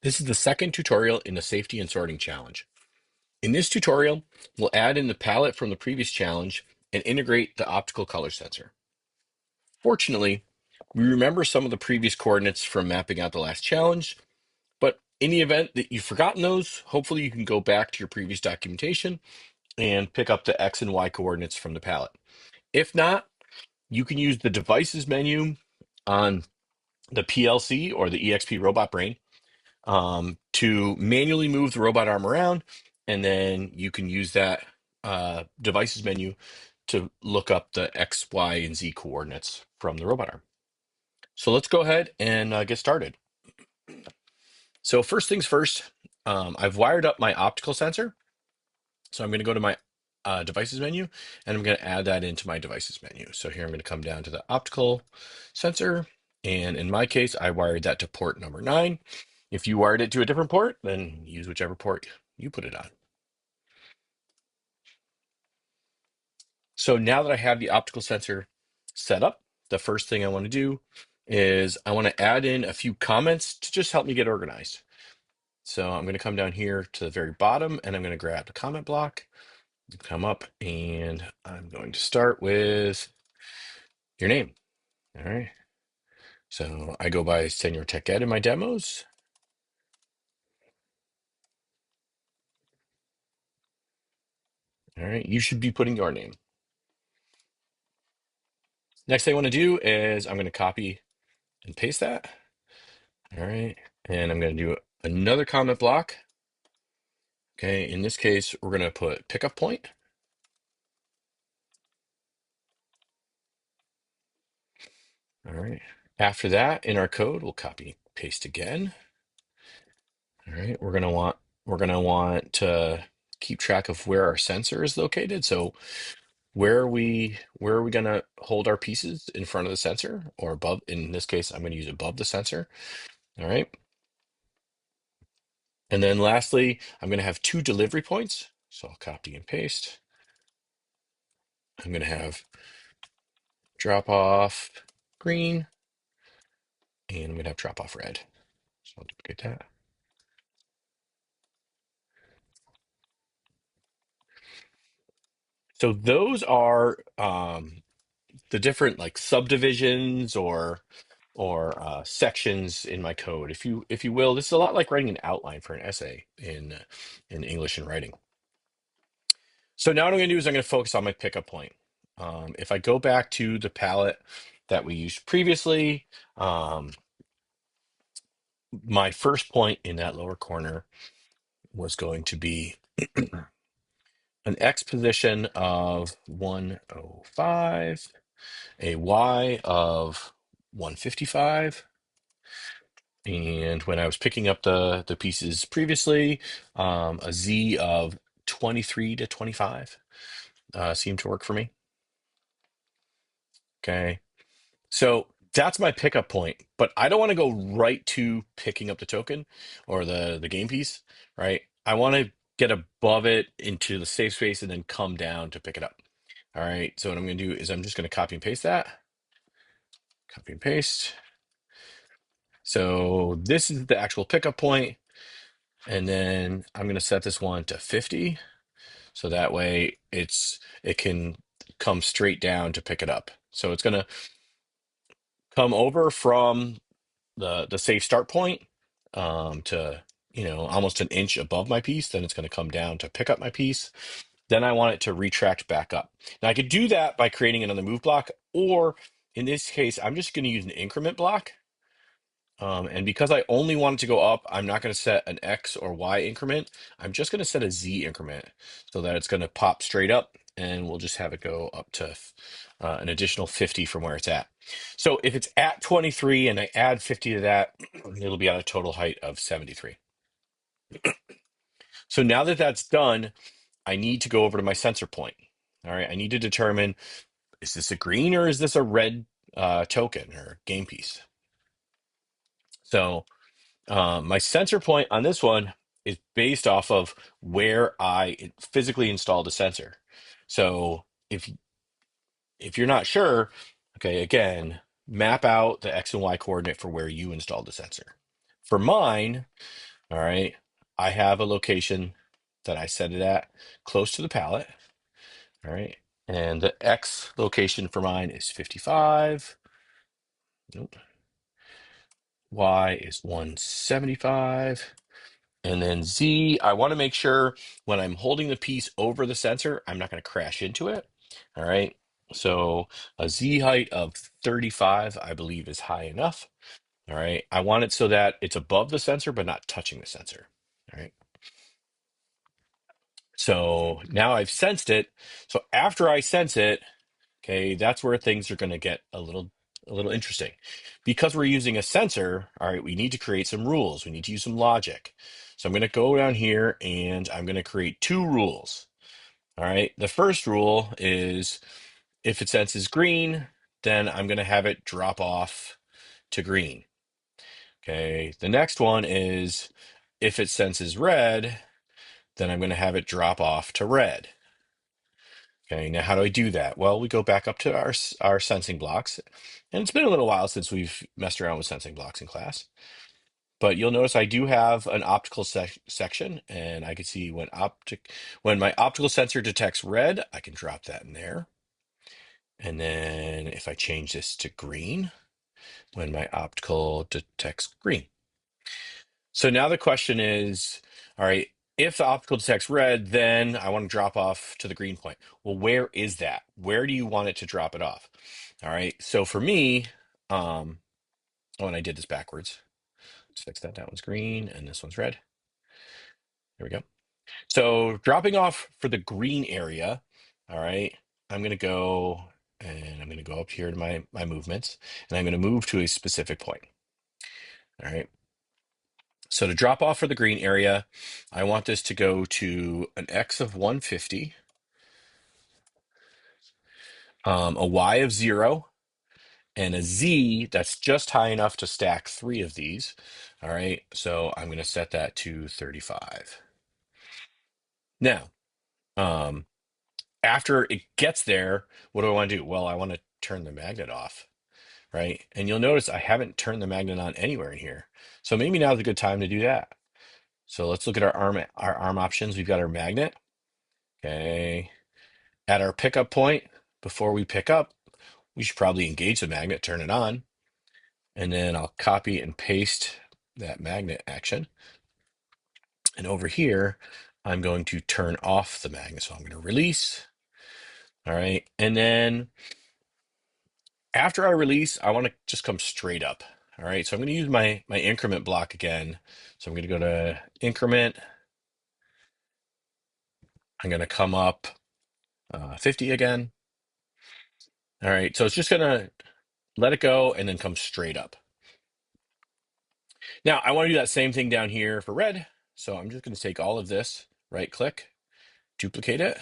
This is the second tutorial in the safety and sorting challenge. In this tutorial, we'll add in the palette from the previous challenge and integrate the optical color sensor. Fortunately, we remember some of the previous coordinates from mapping out the last challenge, but in the event that you've forgotten those, hopefully you can go back to your previous documentation and pick up the X and Y coordinates from the palette. If not, you can use the devices menu on the PLC or the EXP robot brain to manually move the robot arm around, and then you can use that devices menu to look up the X, Y, and Z coordinates from the robot arm. So let's go ahead and get started. So first things first, I've wired up my optical sensor. So I'm going to go to my devices menu, and I'm going to add that into my devices menu. So here I'm going to come down to the optical sensor. And in my case, I wired that to port number 9. If you wired it to a different port, then use whichever port you put it on. So now that I have the optical sensor set up, the first thing I want to do is I want to add in a few comments to just help me get organized. So I'm going to come down here to the very bottom, and I'm going to grab the comment block, come up, and I'm going to start with your name. All right. So I go by Senior Tech Ed in my demos. All right. You should be putting your name. Next thing I want to do is I'm going to copy and paste that. All right. And I'm going to do another comment block. Okay. In this case, we're going to put pickup point. All right. After that, in our code, we'll copy paste again. All right. We're going to want to keep track of where our sensor is located. So where are we going to hold our pieces in front of the sensor or above? In this case, I'm going to use above the sensor. All right. And then lastly, I'm going to have 2 delivery points. So I'll copy and paste. I'm going to have drop off green, and I'm going to have drop off red. So I'll duplicate that. So those are the different like subdivisions or sections in my code, if you will. This is a lot like writing an outline for an essay in English and writing. So now what I'm going to do is I'm going to focus on my pickup point. If I go back to the palette that we used previously, my first point in that lower corner was going to be an X position of 105, a Y of 155. And when I was picking up the pieces previously, a Z of 23 to 25 seemed to work for me. Okay. So that's my pickup point, but I don't want to go right to picking up the token or the game piece, right? I want to get above it into the safe space and then come down to pick it up. All right. So what I'm going to do is I'm just going to copy and paste that. Copy and paste. So this is the actual pickup point, and then I'm going to set this one to 50. So that way it can come straight down to pick it up. So it's going to come over from the safe start point to almost an inch above my piece. Then it's going to come down to pick up my piece. Then I want it to retract back up. Now I could do that by creating another move block, or in this case, I'm just going to use an increment block. And because I only want it to go up, I'm not going to set an X or Y increment. I'm just going to set a Z increment so that it's going to pop straight up, and we'll just have it go up to an additional 50 from where it's at. So if it's at 23 and I add 50 to that, it'll be at a total height of 73. So now that that's done, I need to go over to my sensor point. All right, I need to determine, is this a green or is this a red token or game piece? So my sensor point on this one is based off of where I physically installed a sensor. So if you're not sure, okay, again, map out the X and Y coordinate for where you installed the sensor. For mine, All right. I have a location that I set it at close to the palette. All right. And the X location for mine is 55. Nope. Y is 175. And then Z, I want to make sure when I'm holding the piece over the sensor, I'm not going to crash into it. All right. So a Z height of 35, I believe, is high enough. All right. I want it so that it's above the sensor, but not touching the sensor. All right. So now I've sensed it. So after I sense it, okay, that's where things are going to get a little interesting. Because we're using a sensor, all right, we need to create some rules. We need to use some logic. So I'm going to go down here and I'm going to create two rules. All right. The first rule is if it senses green, then I'm going to have it drop off to green. Okay. The next one is if it senses red, then I'm going to have it drop off to red. Okay, now how do I do that? Well, we go back up to our sensing blocks, and it's been a little while since we've messed around with sensing blocks in class. But you'll notice I do have an optical section, and I can see when my optical sensor detects red, I can drop that in there. And then if I change this to green, when my optical detects green. So now the question is, all right, if the optical detects red, then I want to drop off to the green point. Well, where is that? Where do you want it to drop it off? All right. So for me, oh, and I did this backwards. Let's fix that. That one's green and this one's red. There we go. So dropping off for the green area, all right, I'm going to go and I'm going to go up here to my movements and I'm going to move to a specific point. All right. So to drop off for the green area, I want this to go to an X of 150, a Y of 0, and a Z that's just high enough to stack three of these. All right, so I'm going to set that to 35. Now, um, after it gets there, what do I want to do? Well, I want to turn the magnet off, right? And you'll notice I haven't turned the magnet on anywhere in here. So maybe now's a good time to do that. So let's look at our arm options. We've got our magnet. Okay. At our pickup point, before we pick up, we should probably engage the magnet, turn it on, and then I'll copy and paste that magnet action. And over here, I'm going to turn off the magnet. So I'm going to release. All right. And then after I release, I want to just come straight up. All right. So I'm going to use my increment block again. So I'm going to go to increment. I'm going to come up 50 again. All right. So it's just going to let it go and then come straight up. Now, I want to do that same thing down here for red. So I'm just going to take all of this, right click, duplicate it,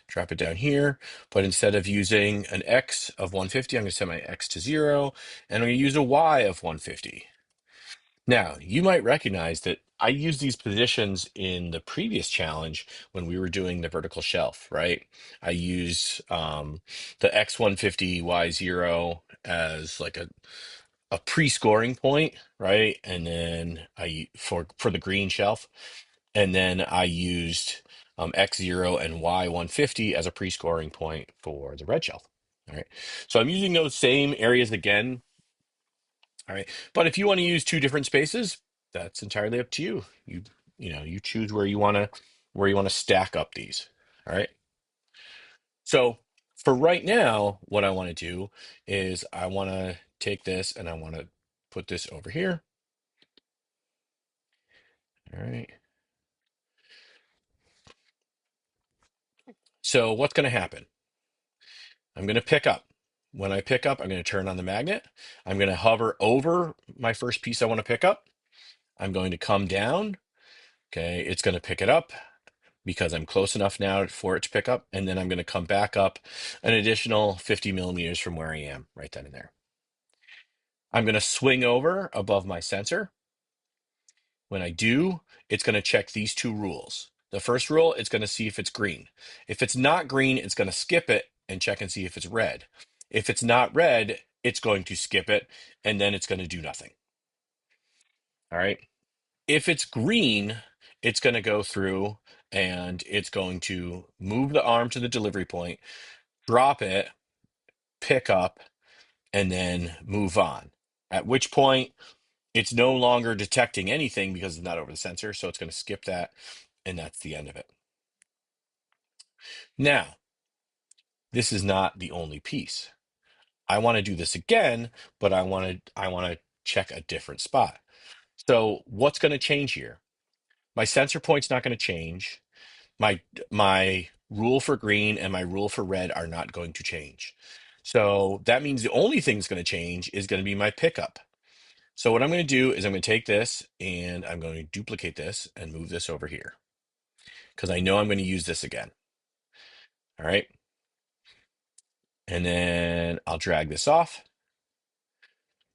drop it down here. But instead of using an X of 150, I'm going to set my X to 0, and I'm going to use a Y of 150. Now, you might recognize that I used these positions in the previous challenge when we were doing the vertical shelf, right? I use the X150 Y0 as like a pre-scoring point, right? And then for the green shelf, and then I used X0 and Y150 as a pre-scoring point for the red shelf. All right. So I'm using those same areas again. All right. But if you want to use two different spaces, that's entirely up to you. You choose where you want to stack up these. All right. So for right now, what I want to do is I want to take this and I want to put this over here. All right. So what's going to happen? I'm going to pick up. When I pick up, I'm going to turn on the magnet. I'm going to hover over my first piece I want to pick up. I'm going to come down. Okay, it's going to pick it up because I'm close enough now for it to pick up. And then I'm going to come back up an additional 50 millimeters from where I am, right then and there. I'm going to swing over above my sensor. When I do, it's going to check these two rules. The first rule, it's going to see if it's green. If it's not green, it's going to skip it and check and see if it's red. If it's not red, it's going to skip it and then it's going to do nothing. All right. If it's green, it's going to go through and it's going to move the arm to the delivery point, drop it, pick up, and then move on. At which point, it's no longer detecting anything because it's not over the sensor, so it's going to skip that, and that's the end of it. Now, this is not the only piece. I want to do this again, but I want to check a different spot. So what's going to change here? My sensor point's not going to change. My rule for green and my rule for red are not going to change. So that means the only thing that's going to change is going to be my pickup. So what I'm going to do is I'm going to take this and I'm going to duplicate this and move this over here because I know I'm going to use this again. All right. And then I'll drag this off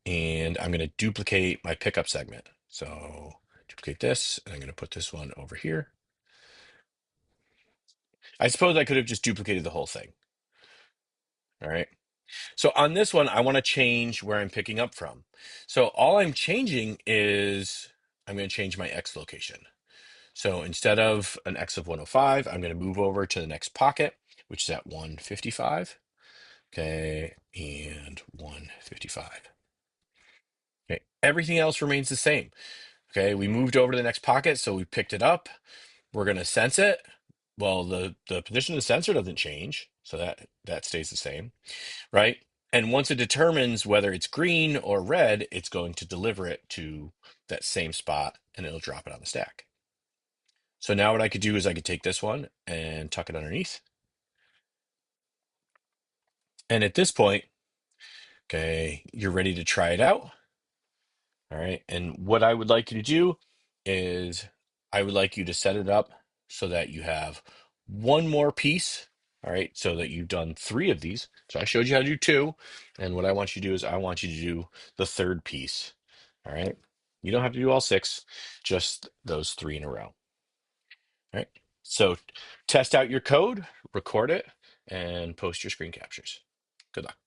and I'm going to duplicate my pickup segment. So duplicate this and I'm going to put this one over here. I suppose I could have just duplicated the whole thing. All right. So on this one, I want to change where I'm picking up from. So all I'm changing is I'm going to change my X location. So instead of an X of 105, I'm going to move over to the next pocket, which is at 155. Okay, and 155. Okay, everything else remains the same. Okay, we moved over to the next pocket, so we picked it up. We're going to sense it. Well, the position of the sensor doesn't change, so that stays the same, right? And once it determines whether it's green or red, it's going to deliver it to that same spot and it'll drop it on the stack. So now what I could do is I could take this one and tuck it underneath. And at this point, okay, you're ready to try it out. All right. And what I would like you to do is I would like you to set it up so that you have one more piece. All right. So that you've done 3 of these. So I showed you how to do 2. And what I want you to do is I want you to do the 3rd piece. All right. You don't have to do all 6, just those 3 in a row. All right. So test out your code, record it, and post your screen captures. Good luck.